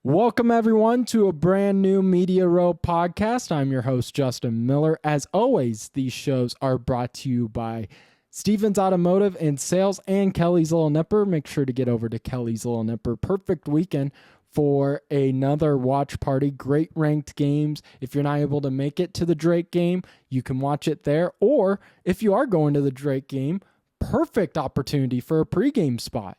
Welcome, everyone, to a brand new Media Row podcast. I'm your host, Justin Miller. As always, these shows are brought to you by Stevens Automotive and Sales and Kelly's Little Nipper. Make sure to get over to Kelly's Little Nipper. Perfect weekend for another watch party. Great ranked games. If you're not able to make it to the Drake game, you can watch it there. Or if you are going to the Drake game, perfect opportunity for a pregame spot.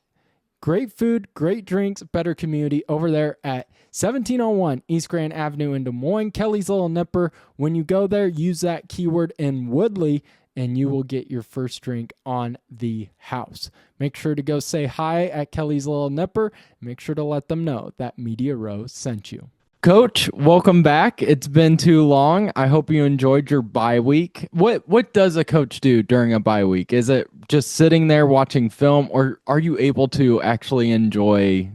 Great food, great drinks, better community over there at 1701 East Grand Avenue in Des Moines. Kelly's Little Nipper. When you go there, use that keyword in Woodley, and you will get your first drink on the house. Make sure to go say hi at Kelly's Little Nipper. Make sure to let them know that Media Row sent you. Coach, welcome back. It's been too long. I hope you enjoyed your bye week. What does a coach do during a bye week? Is it just sitting there watching film, or are you able to actually enjoy,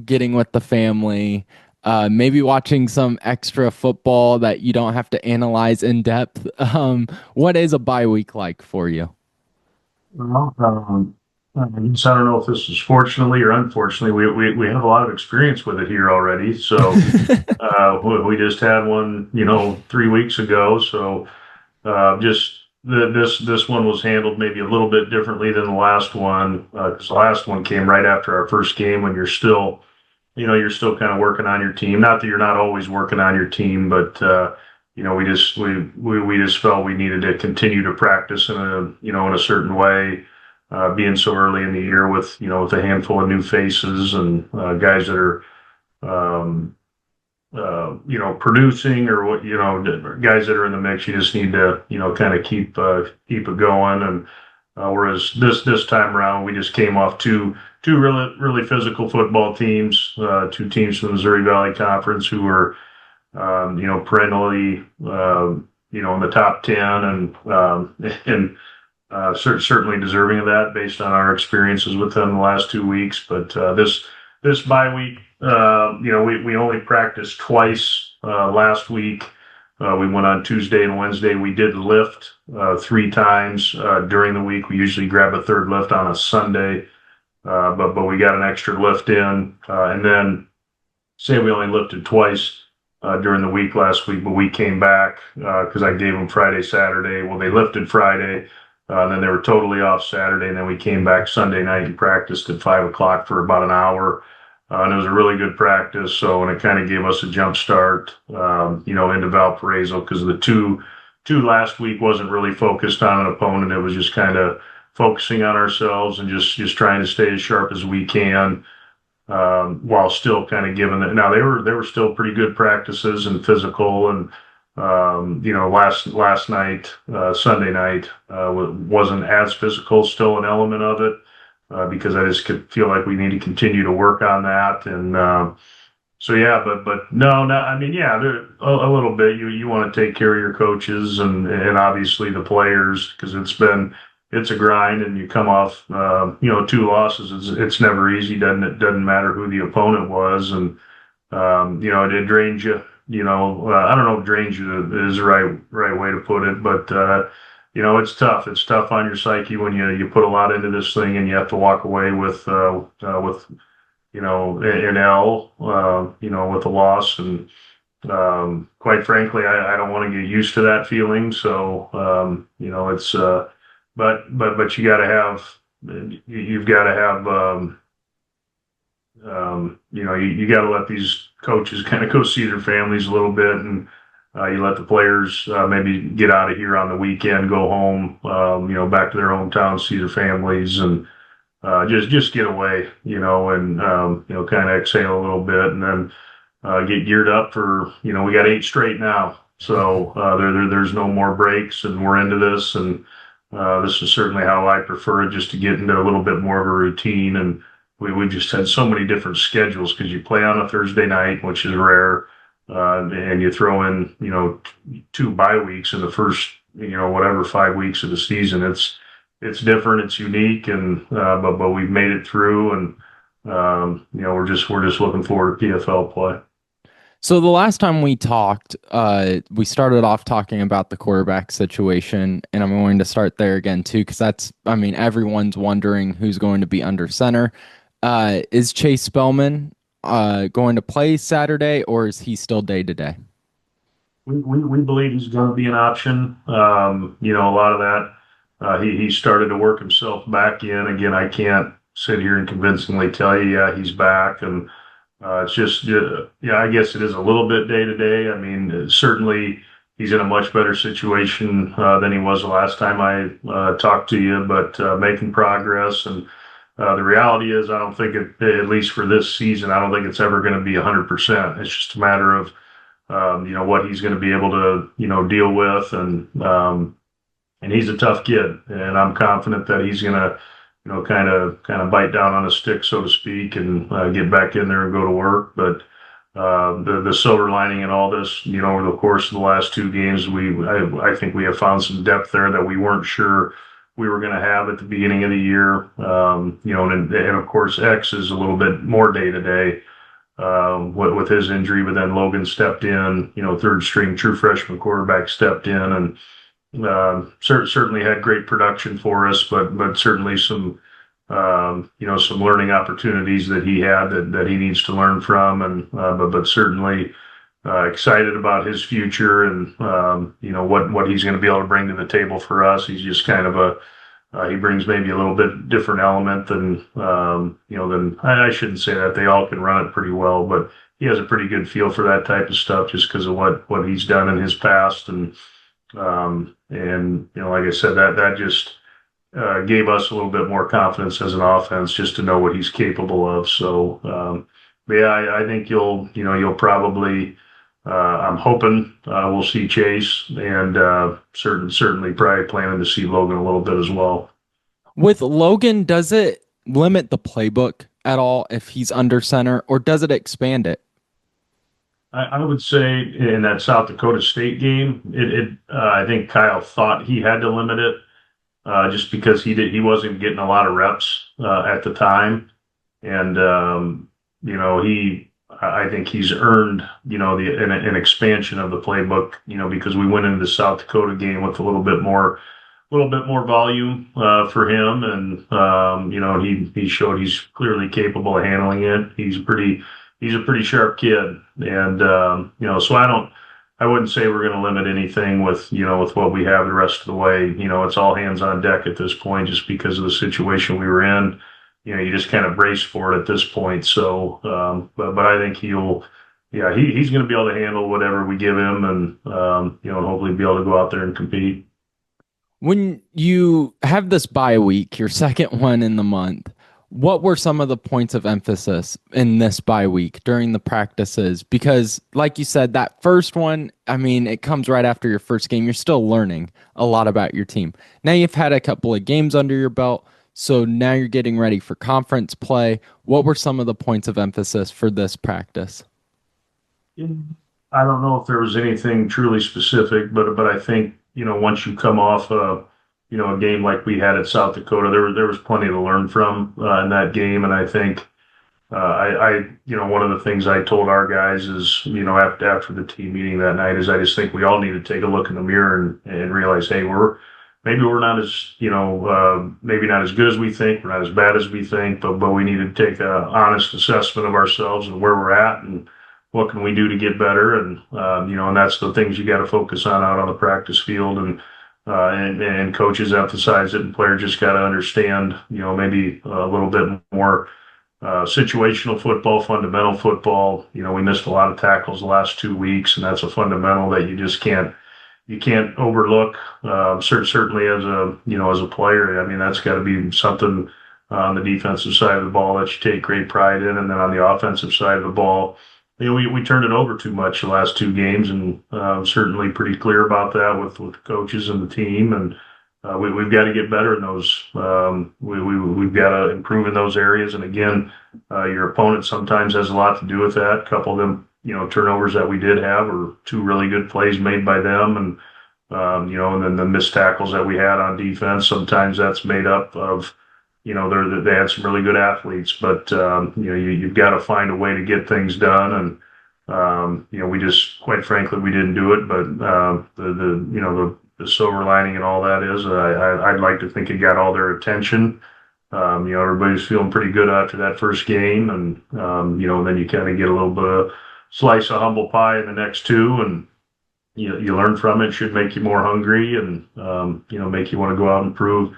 getting with the family, maybe watching some extra football that you don't have to analyze in depth? What is a bye week like for you? Well, I don't know if this is fortunately or unfortunately, we have a lot of experience with it here already. So we just had one, 3 weeks ago. So just this one was handled maybe a little bit differently than the last one, because the last one came right after our first game when you're still kind of working on your team. Not that you're not always working on your team, but we just felt we needed to continue to practice in a certain way, being so early in the year with a handful of new faces and guys that are producing, or guys that are in the mix. You just need to kind of keep it going. And whereas this time around, we just came off two really physical football teams, two teams from the Missouri Valley Conference who were perennially in the top 10, and certainly deserving of that based on our experiences with them the last 2 weeks. But this bye week, we only practiced twice last week. We went on Tuesday and Wednesday. We did lift 3 times during the week. We usually grab a third lift on a Sunday, but we got an extra lift in, and then say we only lifted twice during the week last week, but we came back because I gave them Friday, Saturday. Well, they lifted Friday, and then they were totally off Saturday, and then we came back Sunday night and practiced at 5 o'clock for about an hour. And it was a really good practice. So, and it kind of gave us a jump start, into Valparaiso, because the two last week wasn't really focused on an opponent. It was just kind of focusing on ourselves and just trying to stay as sharp as we can, while still kind of giving it. Now they were still pretty good practices and physical, and last night, Sunday night, wasn't as physical, still an element of it. Because I just could feel like we need to continue to work on that. And so, yeah, but no, I mean, yeah, a little bit. You want to take care of your coaches and obviously the players, because it's a grind, and you come off 2 losses. It's never easy. Doesn't matter who the opponent was, and it drains you. I don't know if drains you is the right way to put it, but it's tough. It's tough on your psyche when you put a lot into this thing and you have to walk away with an L, with a loss. And quite frankly, I don't want to get used to that feeling. So it's but you've got to have you got to let these coaches kind of go see their families a little bit, and you let the players maybe get out of here on the weekend, go home, back to their hometown, see their families, and just get away, and kind of exhale a little bit, and then get geared up for, we got 8 straight now. So there's no more breaks, and we're into this, and this is certainly how I prefer it, just to get into a little bit more of a routine. And we just had so many different schedules, because you play on a Thursday night, which is rare. And you throw in, 2 bye weeks in the first, 5 weeks of the season. It's different, it's unique, and but we've made it through, and we're just looking forward to PFL play. So the last time we talked, we started off talking about the quarterback situation, and I'm going to start there again too, because everyone's wondering who's going to be under center. Is Chase Spellman going to play Saturday, or is he still day to day? We believe he's going to be an option. A lot of that, he started to work himself back in. Again, I can't sit here and convincingly tell you, yeah, he's back. And it's just, yeah, I guess it is a little bit day to day. I mean, certainly he's in a much better situation than he was the last time I talked to you, but making progress. And the reality is, I don't think at least for this season, I don't think it's ever going to be 100%. It's just a matter of what he's going to be able to, deal with. And he's a tough kid. And I'm confident that he's going to, kind of bite down on a stick, so to speak, and get back in there and go to work. But the silver lining in all this, over the course of the last two games, I think we have found some depth there that we weren't sure we were going to have at the beginning of the year. And of course, X is a little bit more day to day with his injury, but then Logan stepped in, third string true freshman quarterback stepped in and certainly had great production for us, but certainly some some learning opportunities that he had that he needs to learn from, and but certainly excited about his future and what he's going to be able to bring to the table for us. He's just kind of he brings maybe a little bit different element than I shouldn't say that they all can run it pretty well, but he has a pretty good feel for that type of stuff just because of what he's done in his past. And like I said, that just gave us a little bit more confidence as an offense just to know what he's capable of. So, but yeah, I think you'll probably, I'm hoping we'll see Chase and certainly probably planning to see Logan a little bit as well. With Logan, does it limit the playbook at all if he's under center, or does it expand it? I would say in that South Dakota State game, I think Kyle thought he had to limit it just because he wasn't getting a lot of reps at the time, and I think he's earned an expansion of the playbook, because we went into the South Dakota game with a little bit more volume for him, and he showed he's clearly capable of handling it. He's a pretty sharp kid, and so I wouldn't say we're going to limit anything with what we have the rest of the way. It's all hands on deck at this point, just because of the situation we were in. You just kind of brace for it at this point. So, but I think he's going to be able to handle whatever we give him, and hopefully be able to go out there and compete. When you have this bye week, your second one in the month, what were some of the points of emphasis in this bye week during the practices? Because, like you said, that first one, I mean, it comes right after your first game. You're still learning a lot about your team. Now you've had a couple of games under your belt, so now you're getting ready for conference play. What were some of the points of emphasis for this practice? I don't know if there was anything truly specific, but I think once you come off a game like we had at South Dakota, there was plenty to learn from in that game, and I think one of the things I told our guys is after the team meeting that night is I just think we all need to take a look in the mirror and realize, hey, we're not as maybe not as good as we think, we're not as bad as we think, but we need to take an honest assessment of ourselves and where we're at and what can we do to get better, and that's the things you got to focus on out on the practice field, and coaches emphasize it, and players just got to understand maybe a little bit more situational football, fundamental football. We missed a lot of tackles the last 2 weeks, and that's a fundamental that you can't overlook. Certainly as a player, I mean, that's got to be something on the defensive side of the ball that you take great pride in, and then on the offensive side of the ball, we turned it over too much the last two games, and certainly pretty clear about that with the coaches and the team, and we've got to get better in those. We've got to improve in those areas, and again, your opponent sometimes has a lot to do with that. A couple of them, turnovers that we did have were two really good plays made by them, and and then the missed tackles that we had on defense. Sometimes that's made up of they had some really good athletes, but you've got to find a way to get things done, and we just, quite frankly, we didn't do it. But the silver lining and all that is, I'd like to think it got all their attention, Everybody's feeling pretty good after that first game, and then you kind of get a little bit of slice of humble pie in the next two, and you learn from it. Should make you more hungry, and make you want to go out and prove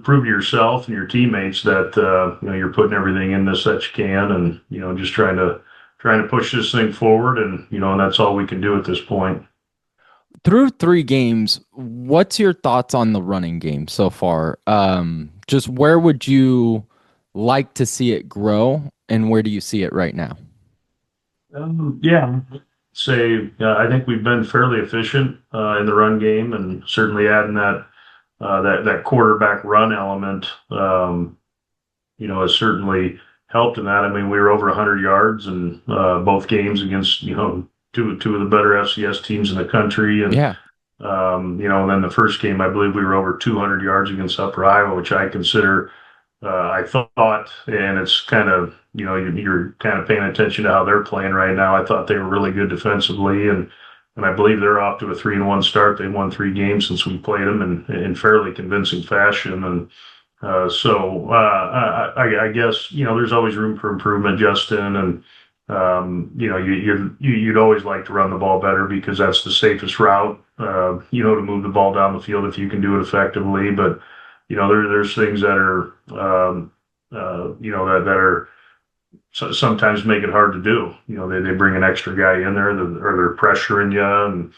to yourself and your teammates that you're putting everything in this that you can, and just trying to push this thing forward, and that's all we can do at this point. Through 3 games, what's your thoughts on the running game so far? Just where would you like to see it grow, and where do you see it right now? Yeah, say I think we've been fairly efficient in the run game, and certainly adding that quarterback run element, has certainly helped in that. I mean, we were over 100 yards in both games against two of the better FCS teams in the country, and Yeah. and then the first game, I believe we were over 200 yards against Upper Iowa, which I consider, I thought, and it's kind of, you're kind of paying attention to how they're playing right now. I thought they were really good defensively, and I believe they're off to a 3-1 start. They've won 3 games since we played them in fairly convincing fashion, and I guess there's always room for improvement, Justin, and you'd always like to run the ball better because that's the safest route, to move the ball down the field if you can do it effectively. But there's things that are that are sometimes make it hard to do. They bring an extra guy in there, or they're pressuring you, and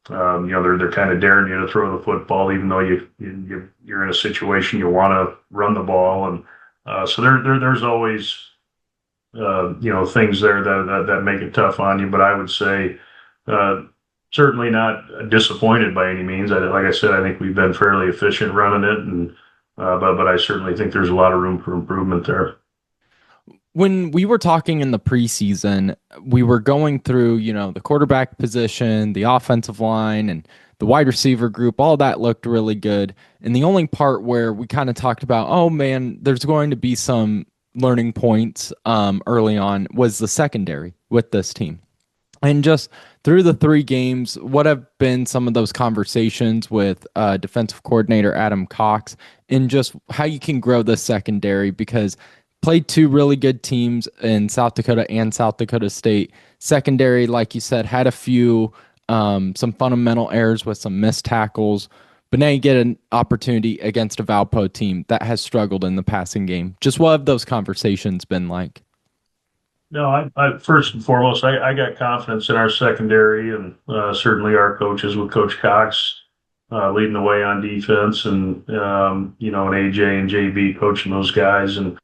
they're kind of daring you to throw the football, even though you're in a situation you want to run the ball, and so there's always things there that make it tough on you. But I would say certainly not disappointed by any means. Like I said, I think we've been fairly efficient running it, and but I certainly think there's a lot of room for improvement there. When we were talking in the preseason, we were going through, the quarterback position, the offensive line, and the wide receiver group. All that looked really good. And the only part where we kind of talked about, oh man, there's going to be some learning points early on was the secondary with this team. And just through the 3 games, what have been some of those conversations with defensive coordinator Adam Cox, and just how you can grow the secondary? Because played 2 really good teams in South Dakota and South Dakota State. Secondary, like you said, had a few some fundamental errors with some missed tackles. But now you get an opportunity against a Valpo team that has struggled in the passing game. Just what have those conversations been like? No, I first and foremost, I got confidence in our secondary, and certainly our coaches with Coach Cox leading the way on defense, and and AJ and JB coaching those guys, and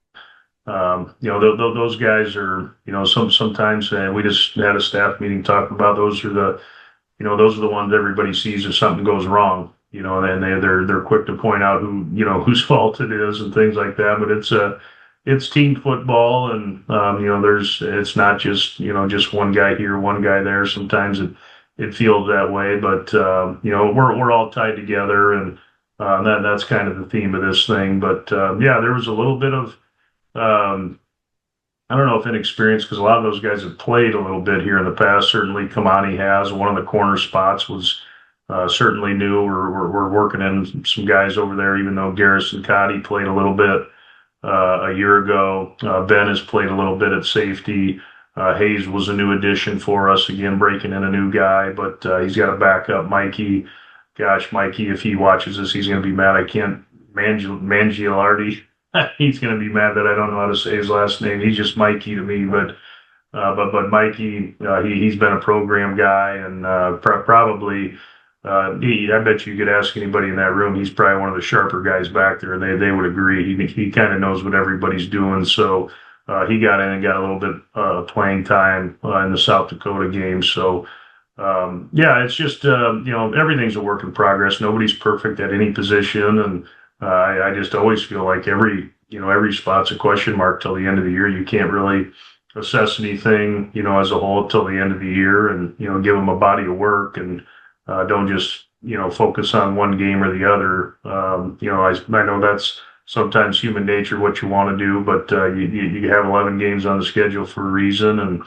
those guys are, sometimes we just had a staff meeting talking about those are the ones everybody sees if something goes wrong, and they're quick to point out whose fault it is and things like that. But it's team football, and it's not just one guy here, one guy there. Sometimes it feels that way, but we're all tied together, and that's kind of the theme of this thing. But yeah, there was a little bit of I don't know if inexperience, because a lot of those guys have played a little bit here in the past. Certainly, Kamani has. One of the corner spots was certainly new. We're working in some guys over there, even though Garrison Cotty played a little bit a year ago. Ben has played a little bit at safety. Hayes was a new addition for us, again, breaking in a new guy, but he's got a backup, Mikey. Gosh, Mikey, if he watches this, he's going to be mad. I can't, Mangialardi. He's going to be mad that I don't know how to say his last name. He's just Mikey to me, but Mikey, he's been a program guy, and probably I bet you could ask anybody in that room. He's probably one of the sharper guys back there. They would agree. He kind of knows what everybody's doing. So he got in and got a little bit playing time in the South Dakota game. So yeah, it's just everything's a work in progress. Nobody's perfect at any position, and I just always feel like every spot's a question mark till the end of the year. You can't really assess anything, as a whole till the end of the year, and give them a body of work, and don't just focus on one game or the other. I know that's sometimes human nature, what you want to do, but you have 11 games on the schedule for a reason, and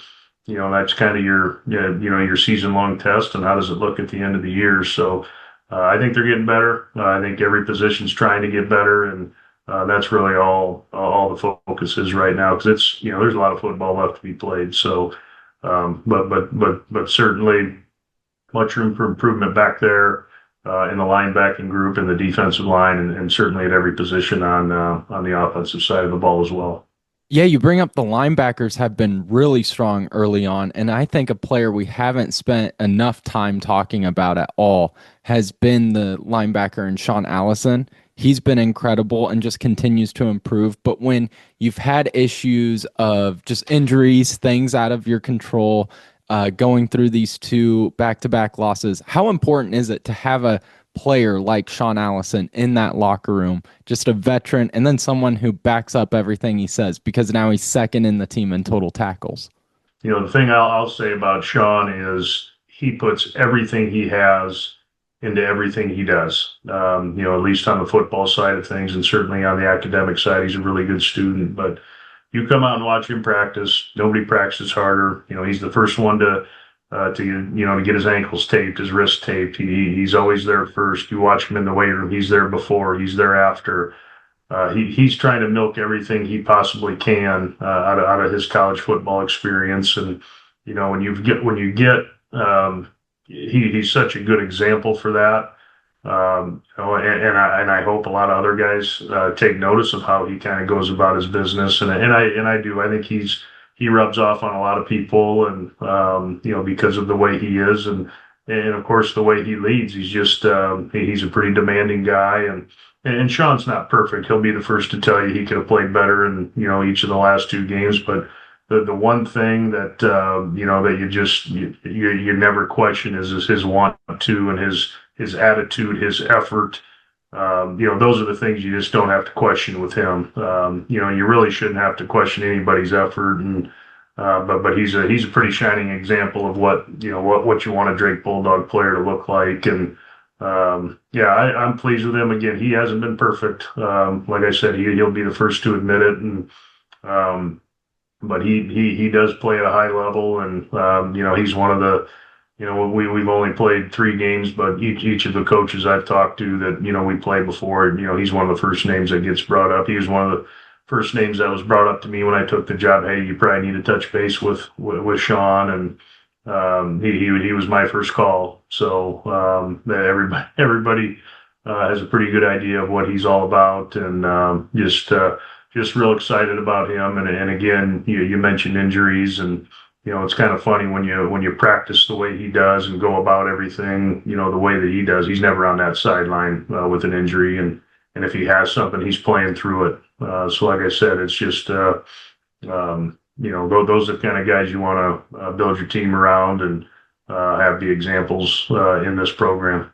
that's kind of your season long test, and how does it look at the end of the year. So I think they're getting better. I think every position's trying to get better, and That's really all the focus is right now because it's there's a lot of football left to be played. So, but certainly much room for improvement back there in the linebacking group and the defensive line, and certainly at every position on the offensive side of the ball as well. Yeah, you bring up the linebackers have been really strong early on, and I think a player we haven't spent enough time talking about at all has been the linebacker in Sean Allison. He's been incredible and just continues to improve. But when you've had issues of just injuries, things out of your control, going through these two back-to-back losses, how important is it to have a player like Sean Allison in that locker room, just a veteran, and then someone who backs up everything he says because now he's second in the team in total tackles? The thing I'll say about Sean is he puts everything he has into everything he does. At least on the football side of things, and certainly on the academic side, he's a really good student. But you come out and watch him practice. Nobody practices harder. He's the first one to get his ankles taped, his wrist taped. He's always there first. You watch him in the weight room. He's there before. He's there after. He's trying to milk everything he possibly can out of his college football experience, and he's such a good example for that. And I hope a lot of other guys take notice of how he kind of goes about his business, and I do. I think he rubs off on a lot of people, and because of the way he is, and of course the way he leads. He's a pretty demanding guy, and Sean's not perfect. He'll be the first to tell you he could have played better in each of the last two games. But the one thing that that you never question is his want to, and his attitude, his effort. Those are the things you just don't have to question with him. You really shouldn't have to question anybody's effort, and but he's a pretty shining example of what you want a Drake Bulldog player to look like. And I'm pleased with him. Again, he hasn't been perfect. Like I said, he'll be the first to admit it, and but he does play at a high level, and he's one of the we've only played 3 games, but each of the coaches I've talked to that we played before, he's one of the first names that gets brought up. He was one of the first names that was brought up to me when I took the job. Hey, you probably need to touch base with Sean, and he was my first call. So everybody has a pretty good idea of what he's all about, and just real excited about him. And again, you mentioned injuries, and it's kind of funny when you practice the way he does and go about everything, the way that he does. He's never on that sideline with an injury, and if he has something, he's playing through it. So like I said, it's just those are the kind of guys you want to build your team around, and have the examples in this program.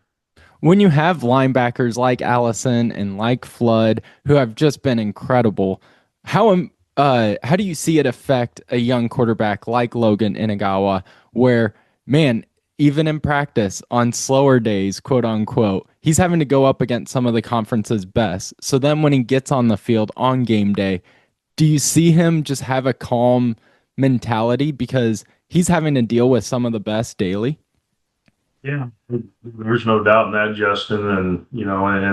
When you have linebackers like Allison and like Flood, who have just been incredible, how do you see it affect a young quarterback like Logan Inagawa, where, man, even in practice on slower days, quote unquote, he's having to go up against some of the conference's best. So then when he gets on the field on game day, do you see him just have a calm mentality because he's having to deal with some of the best daily? Yeah, there's no doubt in that, Justin, and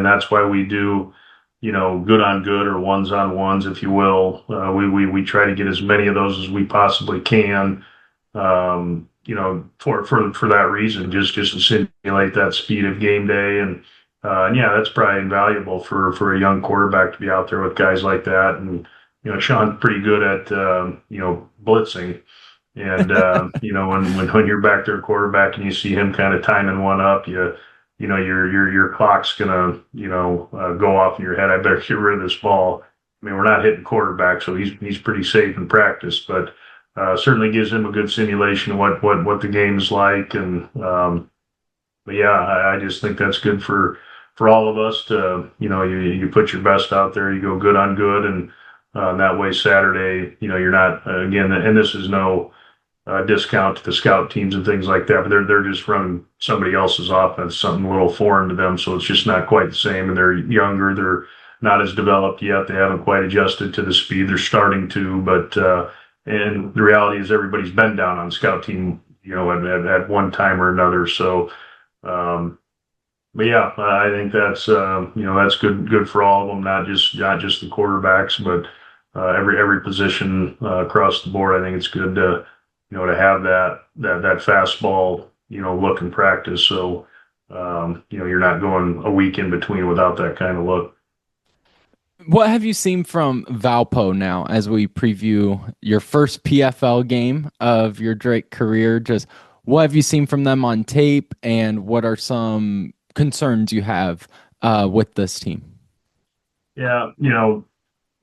that's why we do, good on good or ones on ones, if you will. We try to get as many of those as we possibly can. For that reason, just to simulate that speed of game day, and yeah, that's probably invaluable for a young quarterback to be out there with guys like that. And Sean's pretty good at blitzing. And when you're back there quarterback and you see him kind of timing one up, your clock's gonna go off in your head. I better get rid of this ball. I mean, we're not hitting quarterback, so he's pretty safe in practice, but certainly gives him a good simulation of what the game is like. And but yeah, I just think that's good for all of us to you put your best out there, you go good on good, and that way Saturday you're not again, and this is no discount to the scout teams and things like that, but they're just running somebody else's offense, something a little foreign to them, so it's just not quite the same. And they're younger, they're not as developed yet, they haven't quite adjusted to the speed. They're starting to, but and the reality is everybody's been down on scout team, at one time or another. So but yeah, I think that's that's good for all of them, not just the quarterbacks, but every position across the board. I think it's good to to have that fastball look in practice. So you're not going a week in between without that kind of look. What have you seen from Valpo now as we preview your first PFL game of your Drake career? Just what have you seen from them on tape, and what are some concerns you have with this team? Yeah,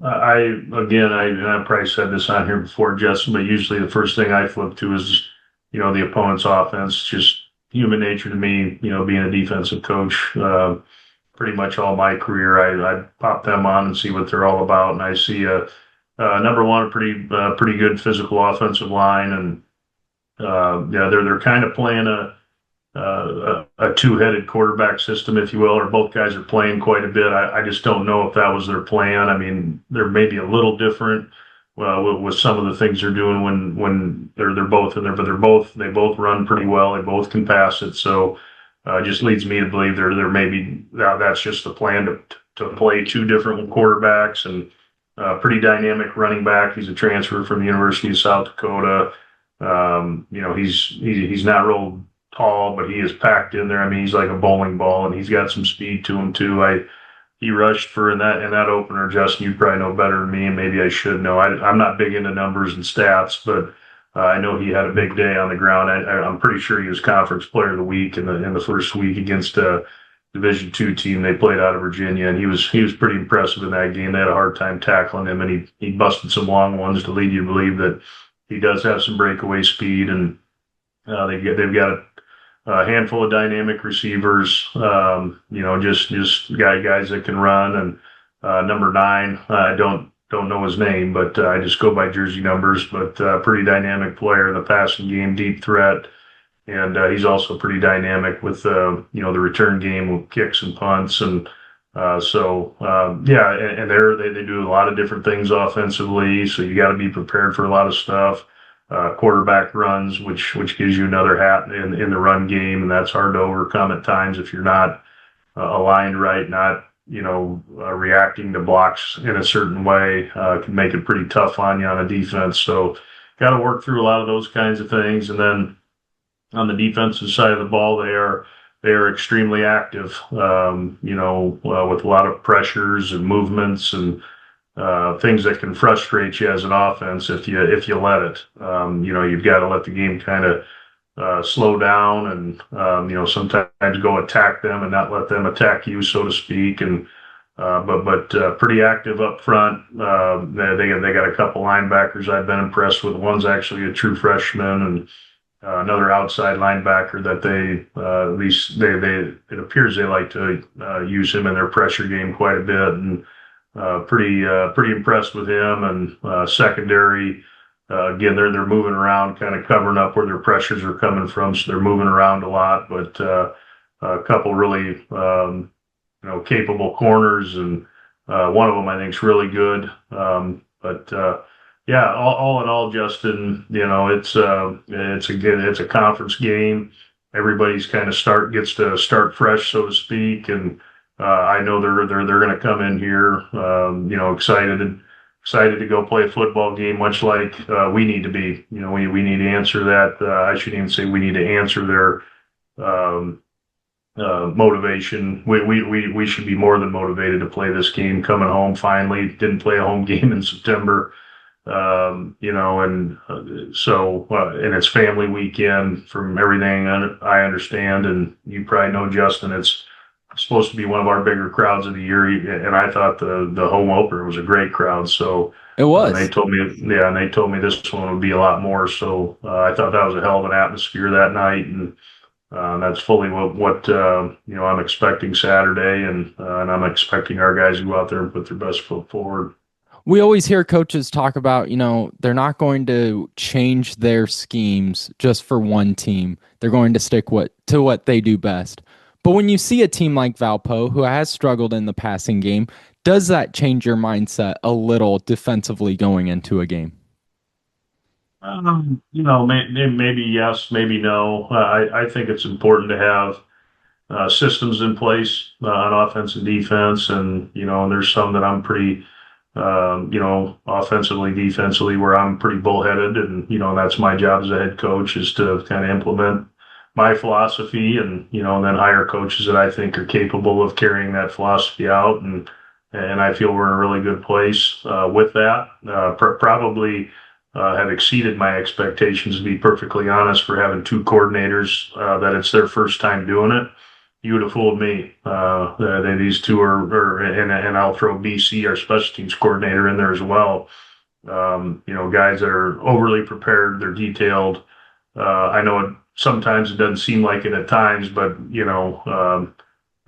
I again, I probably said this on here before, Justin, but usually the first thing I flip to is, the opponent's offense. Just human nature to me, being a defensive coach, pretty much all my career, I pop them on and see what they're all about, and I see number one, a pretty good physical offensive line, and yeah, they're kind of playing a two-headed quarterback system, if you will, or both guys are playing quite a bit. I just don't know if that was their plan. I mean, they're maybe a little different with some of the things they're doing when they're both in there, but they both run pretty well. They both can pass it, so it just leads me to believe they're maybe that's just the plan to play two different quarterbacks and pretty dynamic running back. He's a transfer from the University of South Dakota. He's not real tall, but he is packed in there. I mean, he's like a bowling ball, and he's got some speed to him too. He rushed for in that opener. Justin, you probably know better than me, and maybe I should know. I'm not big into numbers and stats, but I know he had a big day on the ground. I'm pretty sure he was conference player of the week in the first week against a Division II team they played out of Virginia, and he was pretty impressive in that game. They had a hard time tackling him, and he busted some long ones to lead you to believe that he does have some breakaway speed, and they've got a handful of dynamic receivers, just guys that can run. And number 9, I don't know his name, but I just go by jersey numbers. But pretty dynamic player in the passing game, deep threat, and he's also pretty dynamic with the return game with kicks and punts. And yeah, and they do a lot of different things offensively, so you got to be prepared for a lot of stuff. Quarterback runs, which gives you another hat in the run game, and that's hard to overcome at times if you're not aligned right, not reacting to blocks in a certain way. Can make it pretty tough on you on a defense. So got to work through a lot of those kinds of things, and then on the defensive side of the ball, they are extremely active. With a lot of pressures and movements and things that can frustrate you as an offense if you let it. You've got to let the game kind of slow down and sometimes go attack them and not let them attack you, so to speak. And but pretty active up front. They got a couple linebackers I've been impressed with. One's actually a true freshman, and another outside linebacker that at least it appears they like to use him in their pressure game quite a bit. And pretty impressed with him. And secondary, again, they're moving around, kind of covering up where their pressures are coming from, so they're moving around a lot. But a couple really capable corners, and one of them I think is really good. But yeah, all in all, Justin, it's a conference game. Everybody's kind of gets to start fresh, so to speak. And I know they're going to come in here, excited to go play a football game, much like we need to be. We need to answer that. I shouldn't even say we need to answer their motivation. We should be more than motivated to play this game. Coming home finally, didn't play a home game in September. And it's family weekend from everything I understand, and you probably know, Justin, it's supposed to be one of our bigger crowds of the year, and I thought the home opener was a great crowd. So It was. they told me, yeah, and they told me this one would be a lot more. So I thought that was a hell of an atmosphere that night, and that's fully what I'm expecting Saturday, and I'm expecting our guys to go out there and put their best foot forward. We always hear coaches talk about, they're not going to change their schemes just for one team. They're going to stick to what they do best. But when you see a team like Valpo, who has struggled in the passing game, does that change your mindset a little defensively going into a game? Maybe yes, maybe no. I think it's important to have systems in place on offense and defense, and and there's some that I'm pretty, offensively, defensively, where I'm pretty bullheaded, and that's my job as a head coach is to kind of implement my philosophy, and then hire coaches that I think are capable of carrying that philosophy out, and I feel we're in a really good place with that. Probably have exceeded my expectations, to be perfectly honest, for having two coordinators that it's their first time doing it. You would have fooled me. These two and I'll throw BC, our special teams coordinator, in there as well. Guys that are overly prepared, they're detailed. I know sometimes it doesn't seem like it at times, but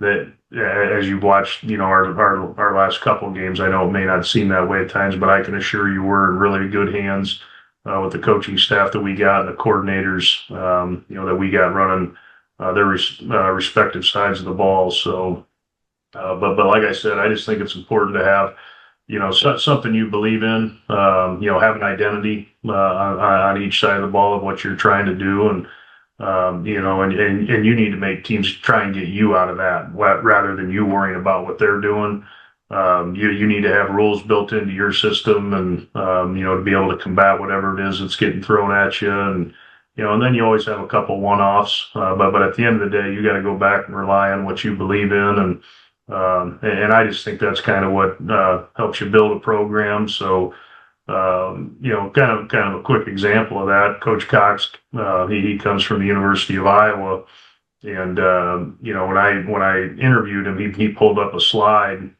that as you've watched, our last couple of games, I know it may not seem that way at times, but I can assure you we're in really good hands with the coaching staff that we got and the coordinators, that we got running their respective sides of the ball. So, but like I said, I just think it's important to have something you believe in, have an identity on each side of the ball of what you're trying to do, and you need to make teams try and get you out of that rather than you worrying about what they're doing. You need to have rules built into your system, and to be able to combat whatever it is that's getting thrown at you, and then you always have a couple one-offs, but at the end of the day, you got to go back and rely on what you believe in, and I just think that's kind of what helps you build a program. So, kind of a quick example of that. Coach Cox, he comes from the University of Iowa, and when I interviewed him, he pulled up a slide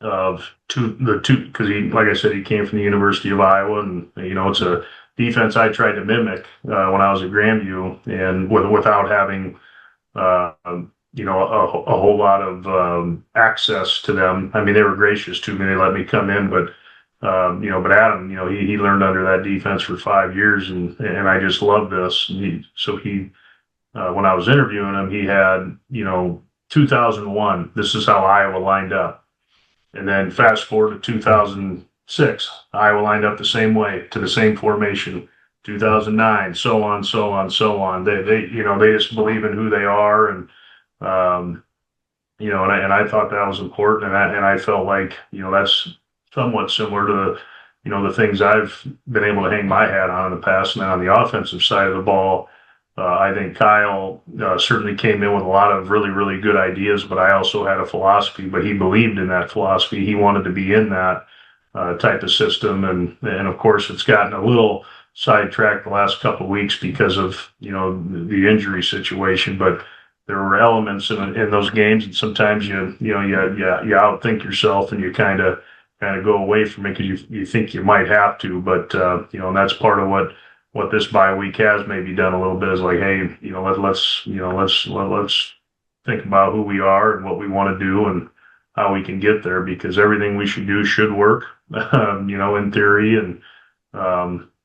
of the two, because like I said, he came from the University of Iowa, and it's a defense I tried to mimic when I was at Grandview, and without having a whole lot of access to them. I mean, they were gracious to me; they let me come in, but but Adam, he learned under that defense for 5 years, and I just love this. When I was interviewing him, he had 2001. This is how Iowa lined up. And then fast forward to 2006, Iowa lined up the same way to the same formation. 2009, so on, so on, so on. They just believe in who they are, um, and I thought that was important, and I felt like that's somewhat similar to the things I've been able to hang my hat on in the past. And then on the offensive side of the ball, I think Kyle certainly came in with a lot of really, really good ideas, but I also had a philosophy, but he believed in that philosophy. He wanted to be in that type of system. And of course, it's gotten a little sidetracked the last couple of weeks because of, the injury situation, but there were elements in those games. And sometimes you outthink yourself, and you kind of go away from it because you think you might have to, but and that's part of what this bye week has maybe done a little bit, is like, hey, let's think about who we are and what we want to do and how we can get there, because everything we should do should work, in theory, and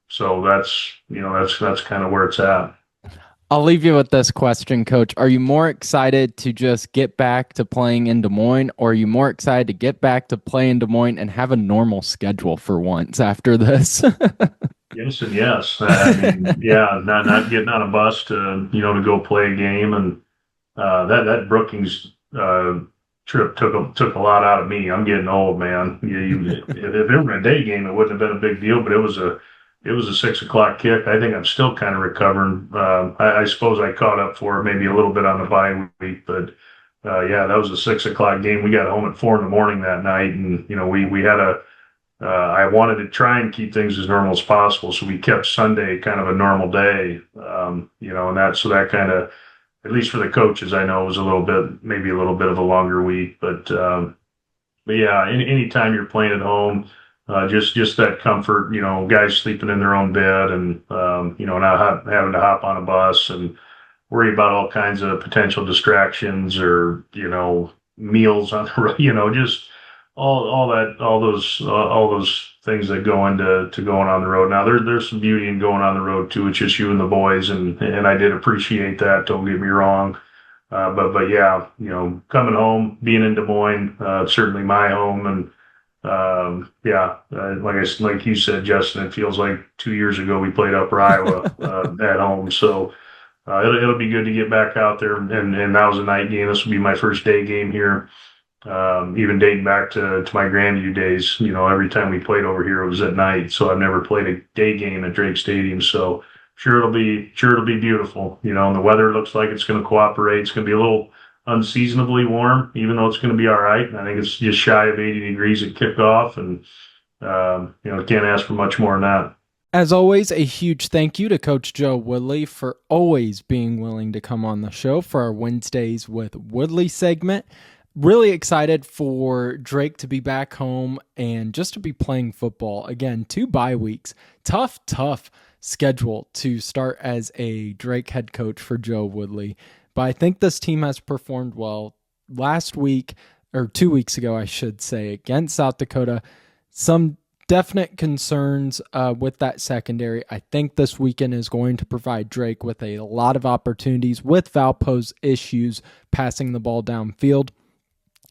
so that's kind of where it's at. I'll leave you with this question, Coach. Are you more excited to just get back to playing in Des Moines, or are you more excited to get back to play in Des Moines and have a normal schedule for once after this? Yes and yes. I mean, yeah, not getting on a bus to go play a game, and that Brookings trip took a lot out of me. I'm getting old, man. If it were a day game, it wouldn't have been a big deal, but it was a 6 o'clock kick. I think I'm still kind of recovering. I suppose I caught up for it maybe a little bit on the bye week, but yeah, that was a 6 o'clock game. We got home at 4 a.m. that night, and we had I wanted to try and keep things as normal as possible, so we kept Sunday kind of a normal day, and that kind of, at least for the coaches, I know, was maybe a little bit of a longer week, but yeah, anytime you're playing at home, just that comfort, guys sleeping in their own bed, and not having to hop on a bus and worry about all kinds of potential distractions, or meals on the road, just all those things that go into going on the road. Now there's some beauty in going on the road too. It's just you and the boys, and I did appreciate that. Don't get me wrong, but yeah, coming home, being in Des Moines, certainly my home, and yeah, like you said, Justin, it feels like 2 years ago we played Upper Iowa at home. So it'll be good to get back out there. And that was a night game. This will be my first day game here. Even dating back to my Grandview days, every time we played over here, it was at night. So I've never played a day game at Drake Stadium. So sure it'll be beautiful, and the weather looks like it's going to cooperate. It's going to be a little unseasonably warm, even though it's going to be all right. And I think it's just shy of 80 degrees at kickoff, and can't ask for much more than that. As always, a huge thank you to Coach Joe Woodley for always being willing to come on the show for our Wednesdays with Woodley segment. Really excited for Drake to be back home and just to be playing football. Again, 2 bye weeks. Tough schedule to start as a Drake head coach for Joe Woodley. But I think this team has performed well. Last week, or 2 weeks ago, I should say, against South Dakota, some definite concerns with that secondary. I think this weekend is going to provide Drake with a lot of opportunities with Valpo's issues passing the ball downfield.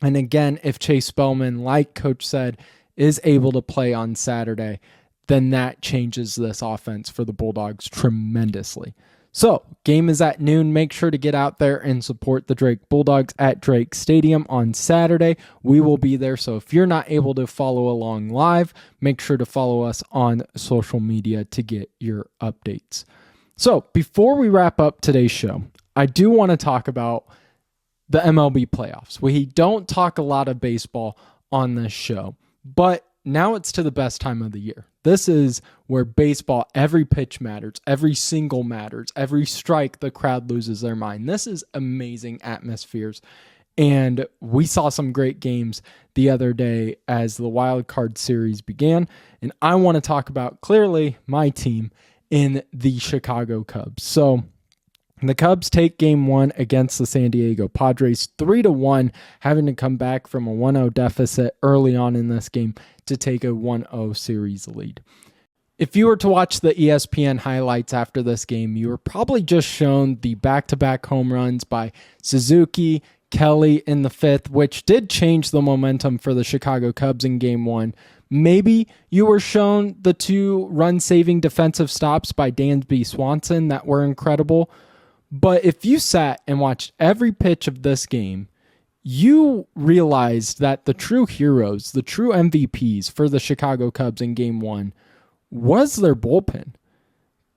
And again, if Chase Spellman, like Coach said, is able to play on Saturday, then that changes this offense for the Bulldogs tremendously. So, game is at noon. Make sure to get out there and support the Drake Bulldogs at Drake Stadium on Saturday. We will be there, so if you're not able to follow along live, make sure to follow us on social media to get your updates. So, before we wrap up today's show, I do want to talk about the MLB playoffs. We don't talk a lot of baseball on this show, but now it's to the best time of the year. This is where baseball, every pitch matters, every single matters, every strike, the crowd loses their mind. This is amazing atmospheres. And we saw some great games the other day as the wild card series began. And I want to talk about clearly my team in the Chicago Cubs. So the Cubs take game 1 against the San Diego Padres 3-1, having to come back from a 1-0 deficit early on in this game to take a 1-0 series lead. If you were to watch the ESPN highlights after this game, you were probably just shown the back-to-back home runs by Suzuki, Kelly in the 5th, which did change the momentum for the Chicago Cubs in game 1. Maybe you were shown the 2 run-saving defensive stops by Dansby Swanson that were incredible. But if you sat and watched every pitch of this game, you realized that the true heroes, the true MVPs for the Chicago Cubs in game 1 was their bullpen.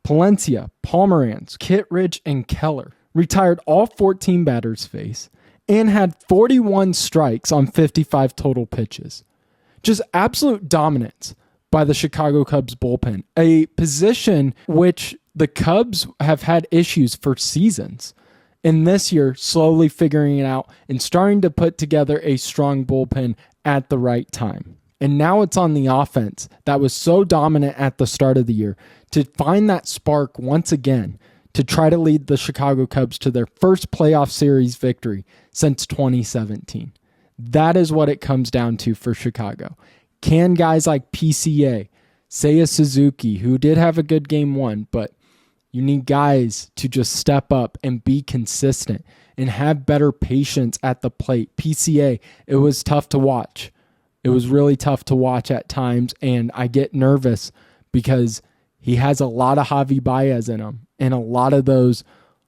Palencia, Pomeranz, Kittredge, and Keller retired all 14 batters face and had 41 strikes on 55 total pitches. Just absolute dominance by the Chicago Cubs bullpen, a position which the Cubs have had issues for seasons. And this year, slowly figuring it out and starting to put together a strong bullpen at the right time. And now it's on the offense that was so dominant at the start of the year to find that spark once again to try to lead the Chicago Cubs to their first playoff series victory since 2017. That is what it comes down to for Chicago. Can guys like PCA, Seiya Suzuki, who did have a good game 1, but you need guys to just step up and be consistent and have better patience at the plate. PCA, it was tough to watch. It was really tough to watch at times, and I get nervous because he has a lot of Javi Baez in him and a lot of those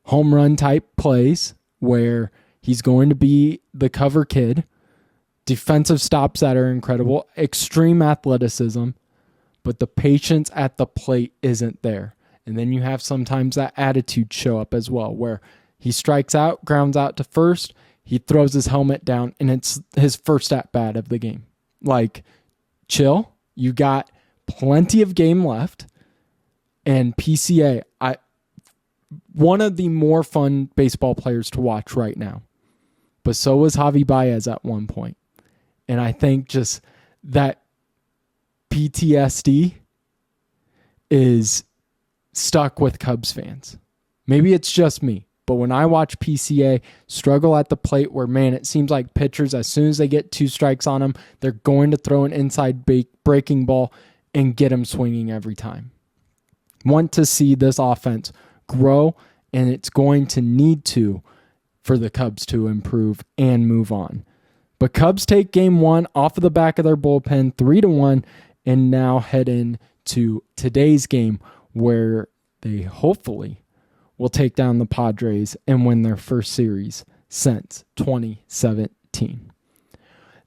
home run type plays where he's going to be the cover kid, defensive stops that are incredible, extreme athleticism, but the patience at the plate isn't there. And then you have sometimes that attitude show up as well, where he strikes out, grounds out to first, he throws his helmet down, and it's his first at-bat of the game. Like, chill. You got plenty of game left. And PCA, one of the more fun baseball players to watch right now. But so was Javi Baez at one point. And I think just that PTSD is stuck with Cubs fans. Maybe it's just me, but when I watch PCA struggle at the plate where, man, it seems like pitchers, as soon as they get 2 strikes on them, they're going to throw an inside breaking ball and get them swinging every time. Want to see this offense grow, and it's going to need to for the Cubs to improve and move on. But Cubs take game 1 off of the back of their bullpen, 3-1, and now head into today's game where they hopefully will take down the Padres and win their first series since 2017.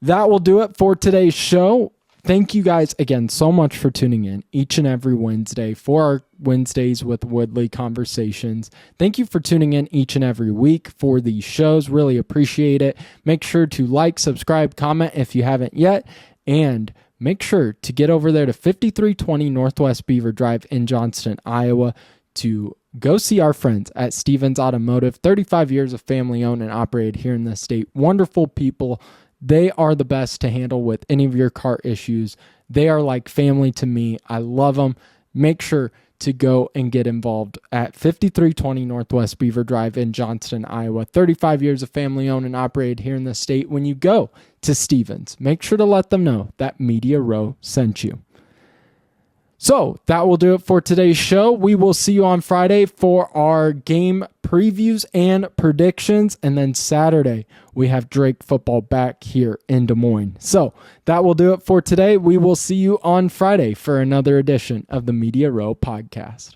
That will do it for today's show. Thank you guys again so much for tuning in each and every Wednesday for our Wednesdays with Woodley conversations. Thank you for tuning in each and every week for these shows. Really appreciate it. Make sure to like, subscribe, comment if you haven't yet, and make sure to get over there to 5320 Northwest Beaver Drive in Johnston, Iowa to go see our friends at Stevens Automotive. 35 years of family owned and operated here in the state. Wonderful people. They are the best to handle with any of your car issues. They are like family to me. I love them. Make sure to go and get involved at 5320 Northwest Beaver Drive in Johnston, Iowa. 35 years of family owned and operated here in the state. When you go to Stevens, make sure to let them know that Media Row sent you. So that will do it for today's show. We will see you on Friday for our game previews and predictions. And then Saturday, we have Drake football back here in Des Moines. So that will do it for today. We will see you on Friday for another edition of the Media Row Podcast.